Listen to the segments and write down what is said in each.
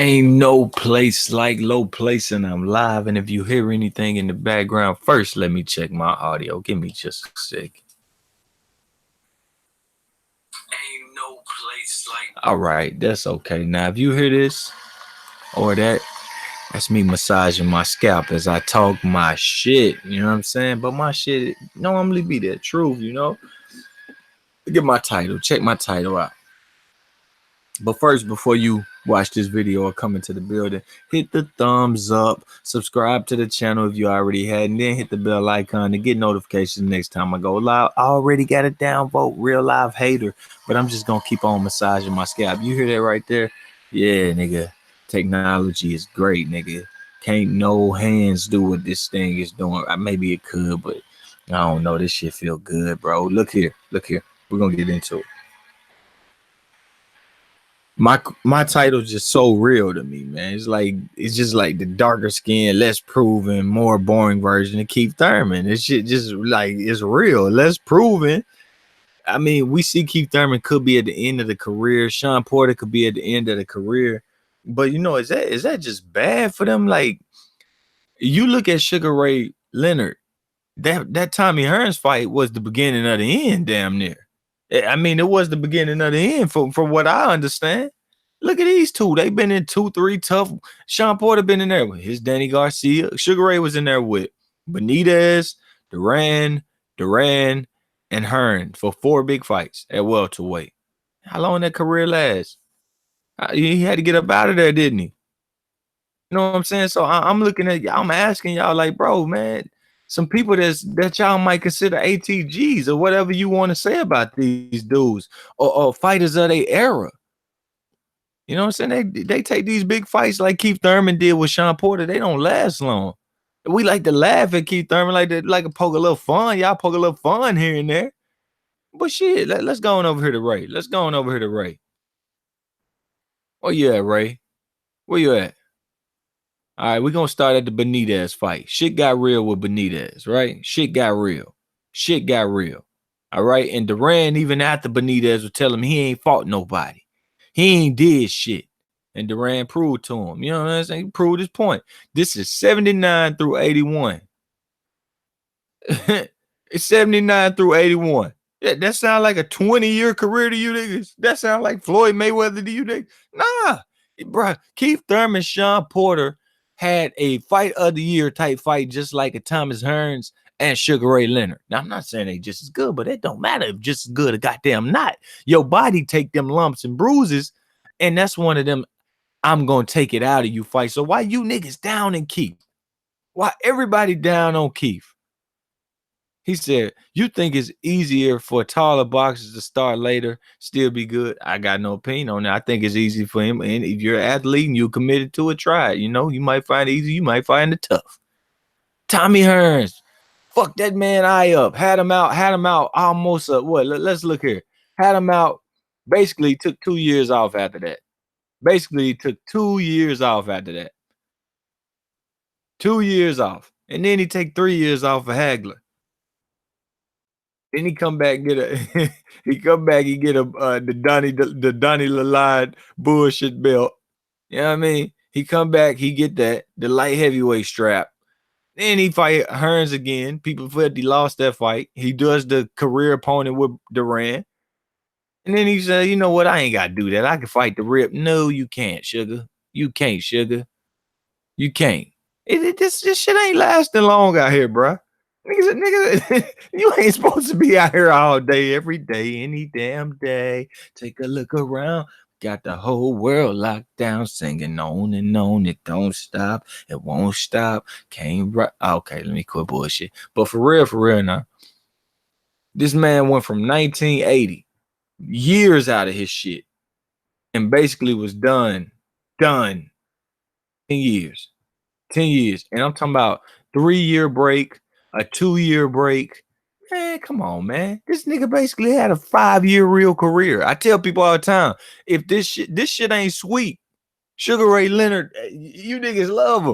Ain't no place like low place, and I'm live. And if you hear anything in the background, first let me check my audio. Give me just a sec. Ain't no place like. All right, that's okay. Now, if you hear this or that, that's me massaging my scalp as I talk my shit. You know what I'm saying? But my shit normally be the truth. Get my title. Check my title out. But first, before you watch this video or come into the building, hit the thumbs up, subscribe to the channel if you already had, and then hit the bell icon to get notifications next time I go live. I already got a downvote, real live hater, but I'm just gonna keep on massaging my scalp. You hear that right there? Yeah, nigga. Technology is great, nigga. Can't no hands do what this thing is doing. Maybe it could, but I don't know. This shit feel good, bro. Look here. We're gonna get into it. My title's just so real to me, man. It's just like the darker skin, less proven, more boring version of Keith Thurman. This shit just like it's real, less proven. I mean, we see Keith Thurman could be at the end of the career. Sean Porter could be at the end of the career. But is that just bad for them? Like, you look at Sugar Ray Leonard, that Tommy Hearns fight was the beginning of the end, damn near. I mean, it was the beginning of the end from what I understand. Look at these two. They've been in 2-3 tough. Sean Porter been in there with his Danny Garcia. Sugar Ray was in there with Benitez, Duran, and Hearn for 4 big fights at welterweight. How long that career lasts? He had to get up out of there, didn't he? You know what I'm saying? So I'm looking at y'all. I'm asking y'all, like, bro, man, some people that y'all might consider ATGs or whatever you want to say about these dudes or fighters of their era. You know what I'm saying? They take these big fights like Keith Thurman did with Sean Porter. They don't last long. We like to laugh at Keith Thurman, like to poke a little fun. Y'all poke a little fun here and there. But shit, let's go on over here to Ray. Where you at, Ray? Where you at? All right, we're gonna start at the Benitez fight. Shit got real with Benitez, right? Shit got real. All right. And Duran, even after Benitez would tell him he ain't fought nobody. He ain't did shit. And Duran proved to him. You know what I'm saying? He proved his point. This is 79 through 81. It's 79 through 81. That sound like a 20-year career to you niggas? That sound like Floyd Mayweather to you niggas? Nah. Bro, Keith Thurman, Sean Porter had a fight of the year type fight just like a Thomas Hearns and Sugar Ray Leonard. Now, I'm not saying they just as good, but it don't matter if just as good or goddamn not. Your body take them lumps and bruises, and that's one of them I'm going to take it out of you fight. So why you niggas down in Keith? Why everybody down on Keith? He said, you think it's easier for taller boxers to start later, still be good? I got no opinion on that. I think it's easy for him. And if you're an athlete and you're committed to it, try it. You know, you might find it easy. You might find it tough. Tommy Hearns, fuck that man eye up. Had him out almost what? Let's look here. Had him out. Basically took 2 years off after that. 2 years off after that. 2 years off. And then he take 3 years off for Hagler. Then he come back and get a the Donnie Lalide bullshit belt. You know what I mean? He come back, he get that, the light heavyweight strap. Then he fight Hearns again. People felt he lost that fight. He does the career opponent with Duran. And then he said, you know what? I ain't got to do that. I can fight the Rip. No, you can't, Sugar. You can't, Sugar. You can't. This shit ain't lasting long out here, bro. Niggas, you ain't supposed to be out here all day, every day, any damn day. Take a look around. Got the whole world locked down, singing on and on. It don't stop. It won't stop. Can't right. Okay, let me quit bullshit. But for real now, this man went from 1980, years out of his shit, and basically was done. 10 years. 10 years. And I'm talking about 3-year break, a 2-year break. Man, come on, man. This nigga basically had a 5-year real career. I tell people all the time, if this shit ain't sweet, Sugar Ray Leonard, you niggas love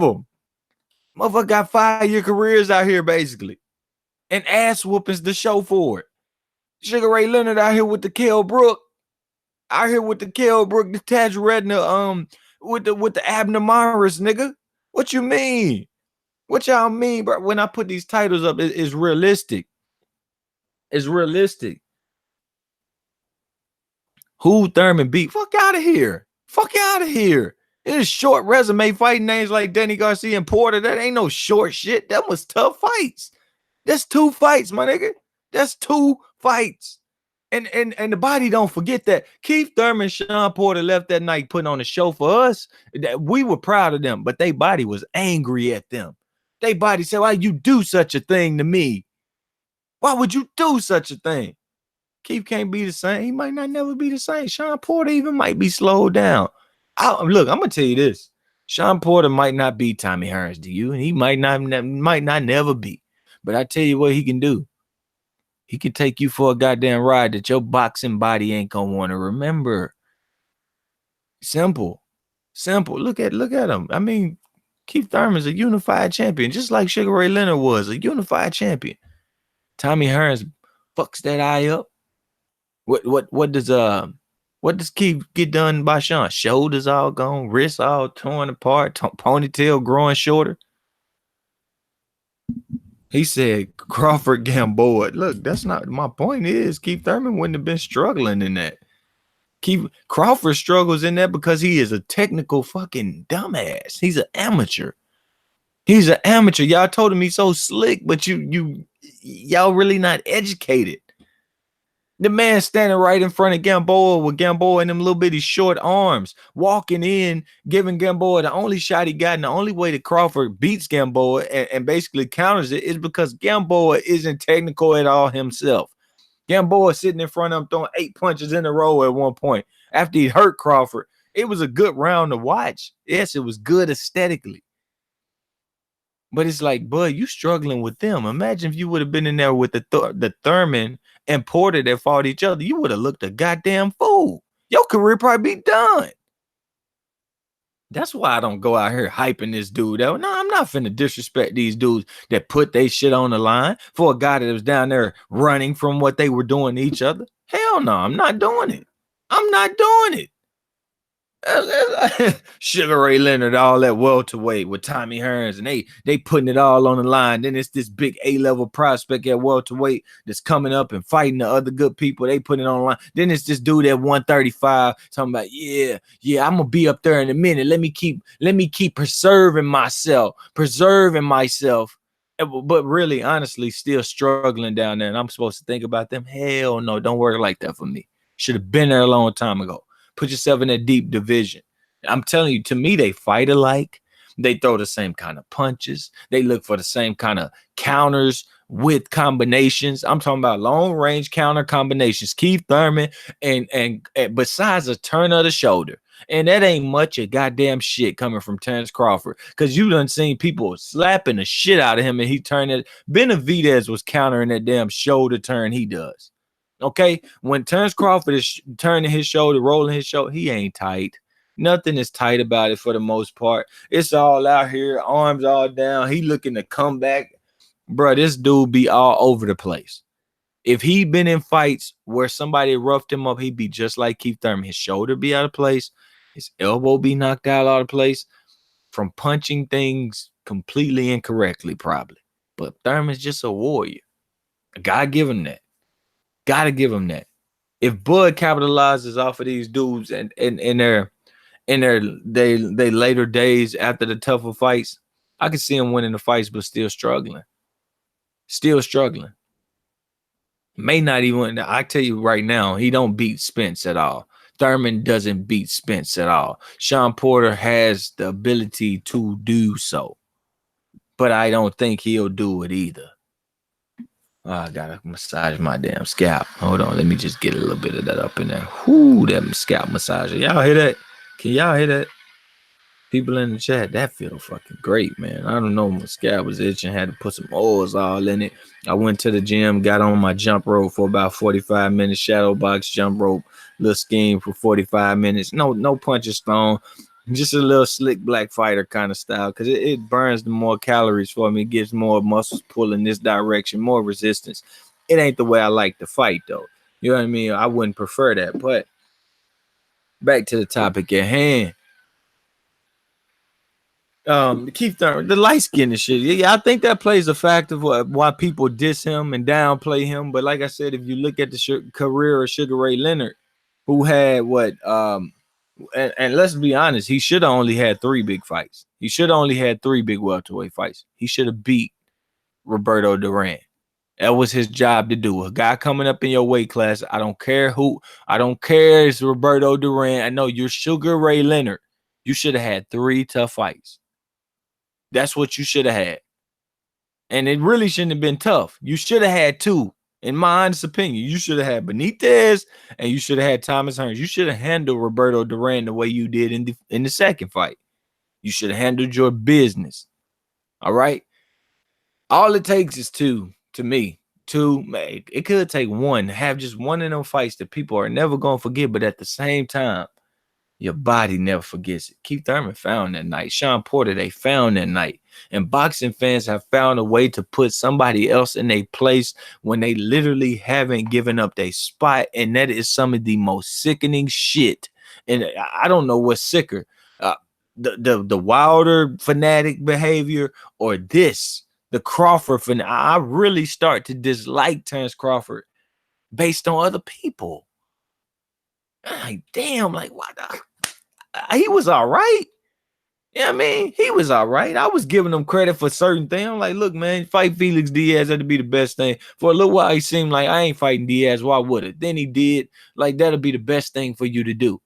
him. Motherfucker got 5-year careers out here, basically. And ass whoopings to show for it. Sugar Ray Leonard out here with the Kell Brook. Out here with the Kell Brook detached retina, with the abnormalis, nigga. What you mean? What y'all mean, bro? When I put these titles up, it's realistic. It's realistic. Who Thurman beat? Fuck out of here. Fuck out of here. It is short resume fighting names like Danny Garcia and Porter. That ain't no short shit. That was tough fights. That's 2 fights, my nigga. That's 2 fights. And the body don't forget that. Keith Thurman, Sean Porter left that night putting on a show for us. We were proud of them, but they body was angry at them. They body said, why you do such a thing to me? Why would you do such a thing? Keith can't be the same. He might not never be the same. Sean Porter even might be slowed down. Look, I'm gonna tell you this. Sean Porter might not be Tommy Hearns to you, and he might not never be. But I tell you what he can do. He can take you for a goddamn ride that your boxing body ain't gonna want to remember. Simple. Look at him. I mean, Keith Thurman's a unified champion, just like Sugar Ray Leonard was a unified champion. Tommy Hearns fucks that eye up. What does Keith get done by Sean? Shoulders all gone, wrists all torn apart, ponytail growing shorter. He said Crawford Gamboa. Look, that's not my point. Is Keith Thurman wouldn't have been struggling in that. Crawford struggles in that because he is a technical fucking dumbass. He's an amateur. Y'all told him he's so slick, but y'all really not educated. The man standing right in front of Gamboa with Gamboa and them little bitty short arms, walking in, giving Gamboa the only shot he got, and the only way that Crawford beats Gamboa and basically counters it is because Gamboa isn't technical at all himself. Gamboa sitting in front of him throwing 8 punches in a row at one point after he hurt Crawford. It was a good round to watch. Yes, it was good aesthetically. But it's like, bud, you struggling with them. Imagine if you would have been in there with the Thurman and Porter that fought each other. You would have looked a goddamn fool. Your career probably be done. That's why I don't go out here hyping this dude out. No, I'm not finna disrespect these dudes that put their shit on the line for a guy that was down there running from what they were doing to each other. Hell no, I'm not doing it. I'm not doing it. Sugar Ray Leonard, all that welterweight with Tommy Hearns, and they putting it all on the line. Then it's this big A-level prospect at welterweight that's coming up and fighting the other good people. They put it on the line. Then it's this dude at 135 talking about, yeah, I'm gonna be up there in a minute. Let me keep preserving myself. But really, honestly, still struggling down there. And I'm supposed to think about them. Hell no, don't work like that for me. Should have been there a long time ago. Put yourself in that deep division. I'm telling you, to me, they fight alike. They throw the same kind of punches. They look for the same kind of counters with combinations. I'm talking about long range counter combinations. Keith Thurman and besides a turn of the shoulder. And that ain't much of goddamn shit coming from Terence Crawford. Because you done seen people slapping the shit out of him and he turned it. Benavidez was countering that damn shoulder turn he does. Okay, when Terence Crawford is turning his shoulder, rolling his shoulder, he ain't tight. Nothing is tight about it for the most part. It's all out here, arms all down. He looking to come back. Bro, this dude be all over the place. If he been in fights where somebody roughed him up, he'd be just like Keith Thurman. His shoulder be out of place. His elbow be knocked out of place from punching things completely incorrectly, probably. But Thurman's just a warrior. I gotta give him that. Gotta give him that. If Bud capitalizes off of these dudes and in their later days after the tougher fights, I can see him winning the fights, but still struggling. May not even. I tell you right now, he don't beat Spence at all. Thurman doesn't beat Spence at all. Sean Porter has the ability to do so, but I don't think he'll do it either. Oh, I gotta massage my damn scalp. Hold on, let me just get a little bit of that up in there. Whoo, that scalp massager. Y'all hear that? Can y'all hear that? People in the chat, that feel fucking great, man. I don't know, my scalp was itching, had to put some oils all in it. I went to the gym, got on my jump rope for about 45 minutes, shadow box jump rope, little scheme for 45 minutes. No punches thrown. Just a little slick black fighter kind of style, because it burns the more calories for me. It gives more muscles pull in this direction, more resistance. It ain't the way I like to fight, though. You know what I mean? I wouldn't prefer that, but back to the topic at hand. Keith Thurman, the light skin and shit. Yeah, I think that plays a factor of why people diss him and downplay him. But like I said, if you look at the career of Sugar Ray Leonard, who had what, and let's be honest, he should have only had 3 big fights. He should have only had 3 big welterweight fights. He should have beat Roberto Duran. That was his job to do. A guy coming up in your weight class, I don't care who, I don't care it's Roberto Duran. I know you're Sugar Ray Leonard. You should have had 3 tough fights. That's what you should have had. And it really shouldn't have been tough. You should have had 2. In my honest opinion, you should have had Benitez and you should have had Thomas Hearns. You should have handled Roberto Duran the way you did in the second fight. You should have handled your business. All right. All it takes is 2, to me. 2, it could take 1. Have just one of them fights that people are never gonna forget, but at the same time, your body never forgets it. Keith Thurman found that night. Sean Porter, they found that night. And boxing fans have found a way to put somebody else in their place when they literally haven't given up their spot. And that is some of the most sickening shit. And I don't know what's sicker. The Wilder fanatic behavior or this, the Crawford fanatic. I really start to dislike Terence Crawford based on other people. Like, damn, like, what the? He was all right. Yeah, I mean, he was all right. I was giving him credit for certain things. I'm like, look, man, fight Felix Diaz, that'd be the best thing. For a little while, he seemed like I ain't fighting Diaz. Why would it? Then he did. Like, that'll be the best thing for you to do.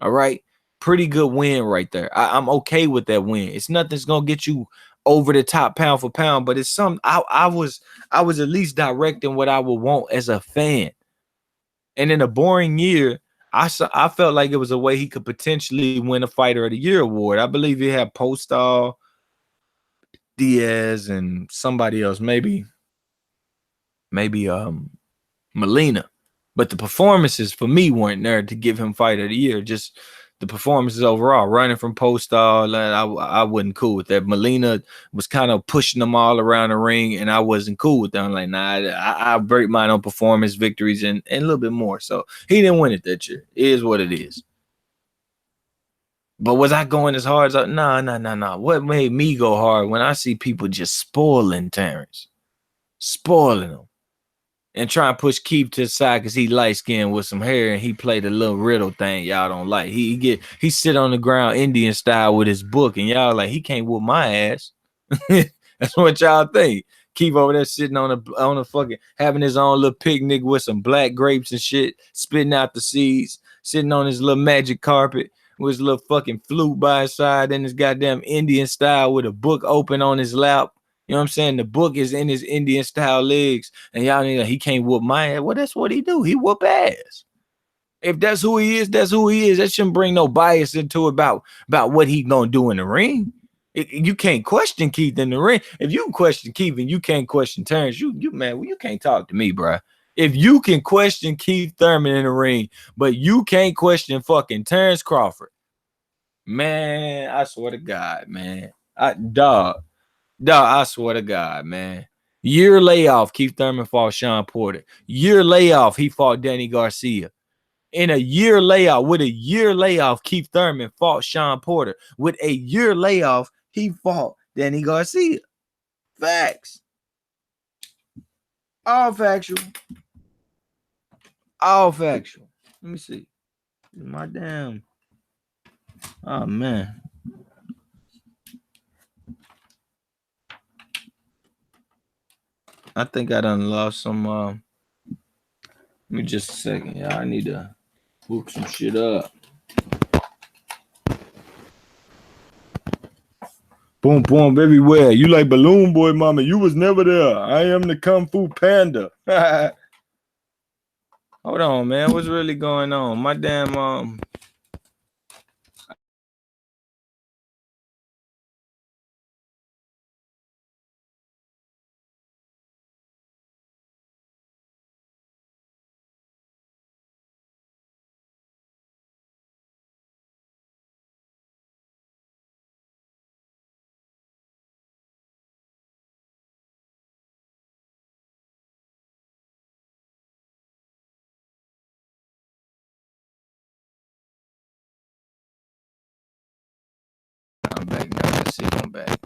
All right. Pretty good win right there. I'm okay with that win. It's nothing's gonna get you over the top pound for pound, but it's something I was at least directing what I would want as a fan. And in a boring year, I felt like it was a way he could potentially win a Fighter of the Year award. I believe he had Postal, Diaz, and somebody else, maybe Molina. But the performances for me weren't there to give him Fighter of the Year. Just the performances overall, running from Postal, I wasn't cool with that. Molina was kind of pushing them all around the ring, and I wasn't cool with that. I'm like, nah, I break mine on performance victories and a little bit more. So he didn't win it that year. It is what it is. But was I going as hard as nah. What made me go hard when I see people just spoiling Terrence, spoiling him, and try and push Keith to the side because he light skinned with some hair and he played a little riddle thing y'all don't like. He sit on the ground Indian style with his book and y'all like he can't whoop my ass. That's what y'all think. Keith over there sitting on a fucking having his own little picnic with some black grapes and shit, spitting out the seeds, sitting on his little magic carpet with his little fucking flute by his side and his goddamn Indian style with a book open on his lap. You know what I'm saying? The book is in his Indian style legs, and y'all know he can't whoop my ass. Well, that's what he do. He whoop ass. If that's who he is, that's who he is. That shouldn't bring no bias into it about what he gonna do in the ring. You can't question Keith in the ring. If you can question Keith and you can't question Terrence, you man, well, you can't talk to me, bro. If you can question Keith Thurman in the ring, but you can't question fucking Terence Crawford, man, I swear to God, man, dog, I swear to God, man. Year layoff, Keith Thurman fought Sean Porter. Year layoff, he fought Danny Garcia. In a year layoff, with a year layoff, Keith Thurman fought Sean Porter. With a year layoff, he fought Danny Garcia. Facts. All factual. All factual. Let me see. My damn. Oh, man. I think I done lost some. Let me just a second. Yeah, I need to hook some shit up. Boom, boom, everywhere. You like Balloon Boy, mama. You was never there. I am the Kung Fu Panda. Hold on, man. What's really going on? My damn I'm back now. Let's see if I'm back.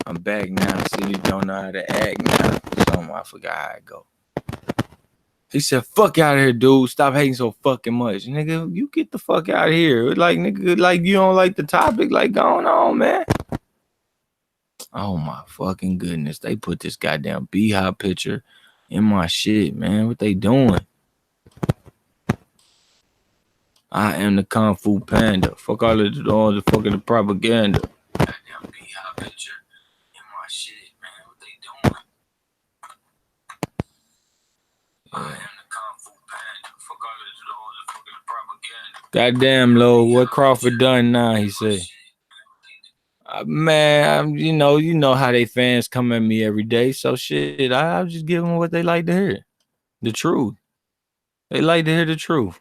I'm back now. See, you don't know how to act now. So I forgot how it go. He said, fuck out of here, dude. Stop hating so fucking much. Nigga, you get the fuck out of here. Like, nigga, like you don't like the topic, like going on, man. Oh my fucking goodness. They put this goddamn beehive picture in my shit, man. What they doing? I am the Kung Fu Panda. Fuck all the fucking propaganda. Goddamn beehive picture in my shit, man. What they doing? I am the Kung Fu Panda. Fuck all the fucking propaganda. Goddamn, Lo, what Crawford done now? He said. Man, you know how they fans come at me every day. So shit, I'll just give them what they like to hear. The truth. They like to hear the truth.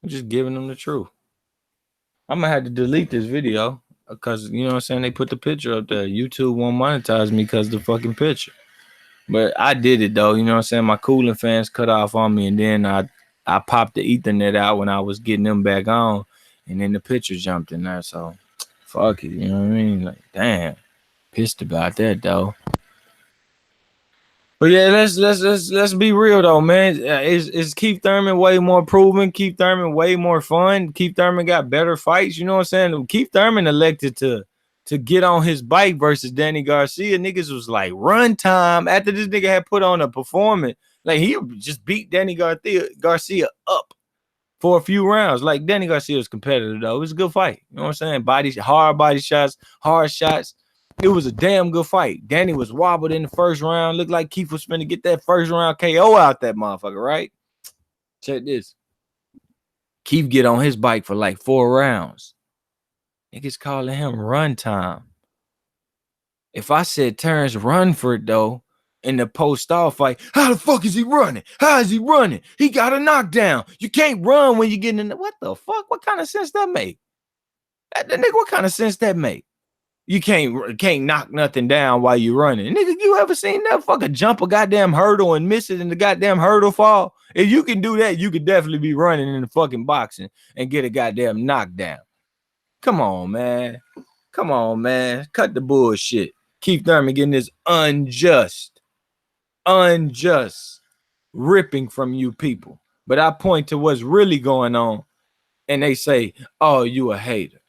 I'm just giving them the truth. I'm gonna have to delete this video because you know what I'm saying. They put the picture up there. YouTube won't monetize me because the fucking picture. But I did it though. You know what I'm saying. My cooling fans cut off on me, and then I popped the Ethernet out when I was getting them back on, and then the picture jumped in there. So fuck it. You know what I mean? Like damn, pissed about that though. But yeah, let's be real though, man. Is Keith Thurman way more proven? Keith Thurman way more fun. Keith Thurman got better fights. You know what I'm saying? Keith Thurman elected to get on his bike versus Danny Garcia. Niggas was like run time after this nigga had put on a performance. Like he just beat Danny Garcia up for a few rounds. Like Danny Garcia was competitive though. It was a good fight. You know what I'm saying? Hard body shots, hard shots. It was a damn good fight. Danny was wobbled in the first round. Looked like Keith was finna get that first round KO out that motherfucker, right? Check this. Keith get on his bike for like 4 rounds. Niggas calling him run time. If I said Terence run for it though, in the post-off fight, how the fuck is he running? How is he running? He got a knockdown. You can't run when you're getting in the, what the fuck? What kind of sense that make? That nigga, what kind of sense that make? You can't knock nothing down while you're running. Nigga, you ever seen that fucker jump a goddamn hurdle and miss it and the goddamn hurdle fall? If you can do that, you could definitely be running in the fucking boxing and get a goddamn knockdown. Come on, man. Come on, man. Cut the bullshit. Keith Thurman getting this unjust ripping from you people. But I point to what's really going on and they say, oh, you a hater.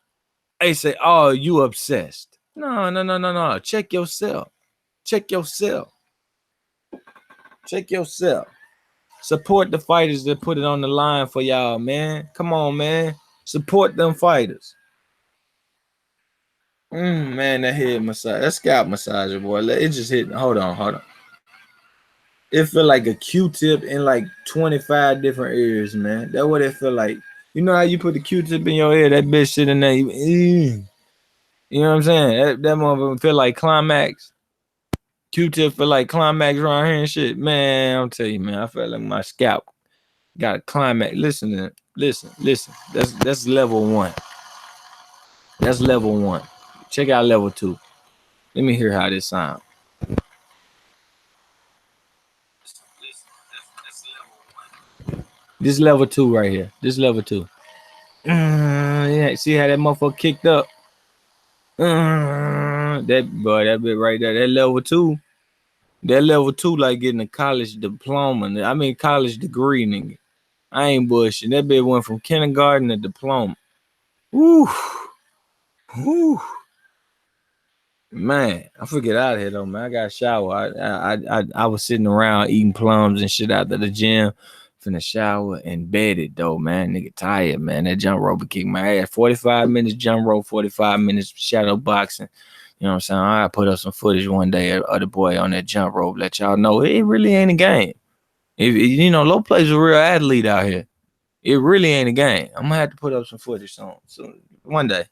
They say, oh, you obsessed. No. Check yourself. Check yourself. Check yourself. Support the fighters that put it on the line for y'all, man. Come on, man. Support them fighters. Man, that head massage. That scalp massager, boy. It just hit. Hold on. It feel like a Q-tip in like 25 different areas, man. That's what it feel like. You know how you put the Q-tip in your ear? That bitch shit in there. You know what I'm saying? That motherfucker feel like climax. Q-tip feel like climax around here and shit. Man, I'll tell you, man. I felt like my scalp got a climax. Listen. That's level 1. That's level 1. Check out level 2. Let me hear how this sounds. This level 2 right here. This level 2. Yeah, see how that motherfucker kicked up? That bit right there. That level 2. That level 2 like getting a college diploma. I mean college degree, nigga. I ain't bullshit. That bit went from kindergarten to diploma. Woo. Man, I forget out of here though, man. I got a shower. I was sitting around eating plums and shit after the gym. Finna shower and bedded though, man. Nigga tired, man. That jump rope kicked my ass. 45 minutes jump rope, 45 minutes shadow boxing. You know what I'm saying? I put up some footage one day of the boy on that jump rope. Let y'all know it really ain't a game. You know, Low plays a real athlete out here. It really ain't a game. I'm gonna have to put up some footage soon. So one day.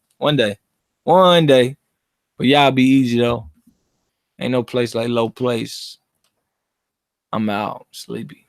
But y'all be easy though. Ain't no place like Low place. I'm out. Sleepy.